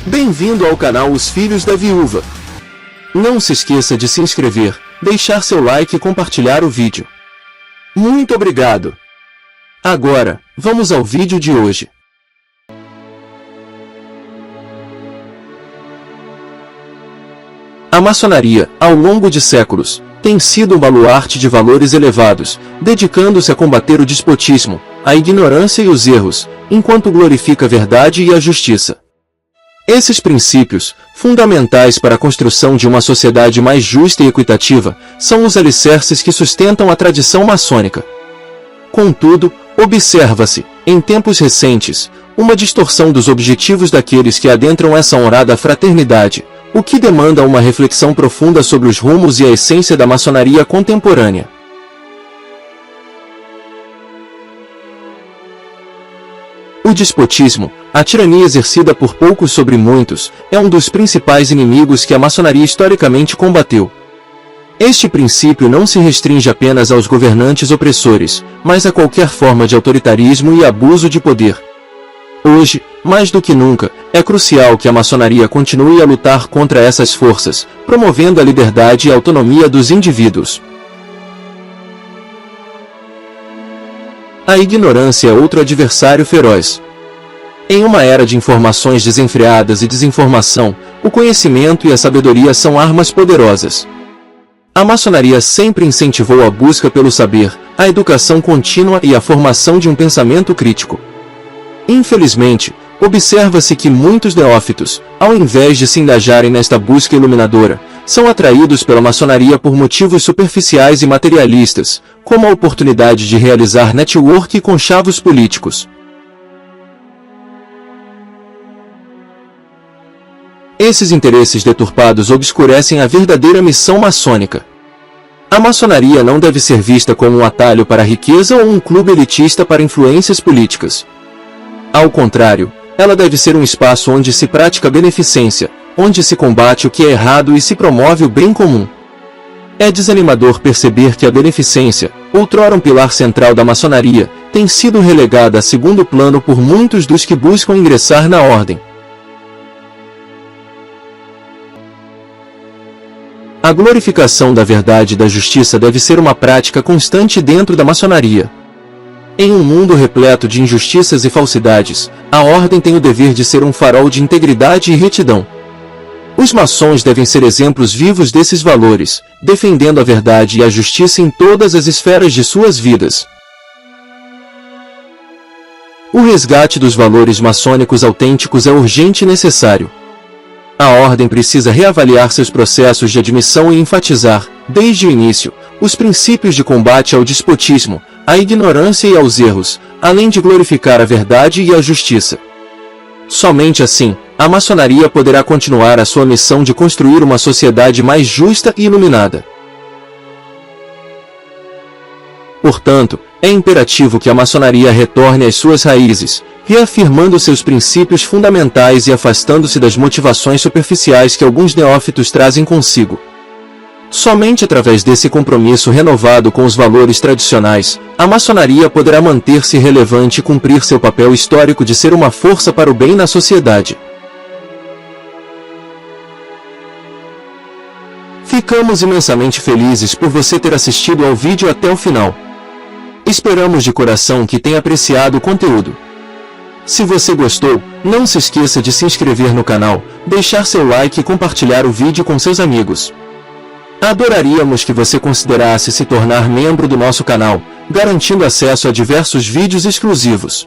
Bem-vindo ao canal Os Filhos da Viúva. Não se esqueça de se inscrever, deixar seu like e compartilhar o vídeo. Muito obrigado! Agora, vamos ao vídeo de hoje. A maçonaria, ao longo de séculos, tem sido um baluarte de valores elevados, dedicando-se a combater o despotismo, a ignorância e os erros, enquanto glorifica a verdade e a justiça. Esses princípios, fundamentais para a construção de uma sociedade mais justa e equitativa, são os alicerces que sustentam a tradição maçônica. Contudo, observa-se, em tempos recentes, uma distorção dos objetivos daqueles que adentram essa honrada fraternidade, o que demanda uma reflexão profunda sobre os rumos e a essência da maçonaria contemporânea. O despotismo, a tirania exercida por poucos sobre muitos, é um dos principais inimigos que a maçonaria historicamente combateu. Este princípio não se restringe apenas aos governantes opressores, mas a qualquer forma de autoritarismo e abuso de poder. Hoje, mais do que nunca, é crucial que a maçonaria continue a lutar contra essas forças, promovendo a liberdade e a autonomia dos indivíduos. A ignorância é outro adversário feroz. Em uma era de informações desenfreadas e desinformação, o conhecimento e a sabedoria são armas poderosas. A maçonaria sempre incentivou a busca pelo saber, a educação contínua e a formação de um pensamento crítico. Infelizmente, observa-se que muitos neófitos, ao invés de se engajarem nesta busca iluminadora, são atraídos pela maçonaria por motivos superficiais e materialistas, como a oportunidade de realizar network com chavos políticos. Esses interesses deturpados obscurecem a verdadeira missão maçônica. A maçonaria não deve ser vista como um atalho para a riqueza ou um clube elitista para influências políticas. Ao contrário, ela deve ser um espaço onde se pratica beneficência, onde se combate o que é errado e se promove o bem comum. É desanimador perceber que a beneficência, outrora um pilar central da maçonaria, tem sido relegada a segundo plano por muitos dos que buscam ingressar na ordem. A glorificação da verdade e da justiça deve ser uma prática constante dentro da maçonaria. Em um mundo repleto de injustiças e falsidades, a ordem tem o dever de ser um farol de integridade e retidão. Os maçons devem ser exemplos vivos desses valores, defendendo a verdade e a justiça em todas as esferas de suas vidas. O resgate dos valores maçônicos autênticos é urgente e necessário. A ordem precisa reavaliar seus processos de admissão e enfatizar, desde o início, os princípios de combate ao despotismo, à ignorância e aos erros, além de glorificar a verdade e a justiça. Somente assim, a maçonaria poderá continuar a sua missão de construir uma sociedade mais justa e iluminada. Portanto, é imperativo que a maçonaria retorne às suas raízes, reafirmando seus princípios fundamentais e afastando-se das motivações superficiais que alguns neófitos trazem consigo. Somente através desse compromisso renovado com os valores tradicionais, a maçonaria poderá manter-se relevante e cumprir seu papel histórico de ser uma força para o bem na sociedade. Ficamos imensamente felizes por você ter assistido ao vídeo até o final. Esperamos de coração que tenha apreciado o conteúdo. Se você gostou, não se esqueça de se inscrever no canal, deixar seu like e compartilhar o vídeo com seus amigos. Adoraríamos que você considerasse se tornar membro do nosso canal, garantindo acesso a diversos vídeos exclusivos.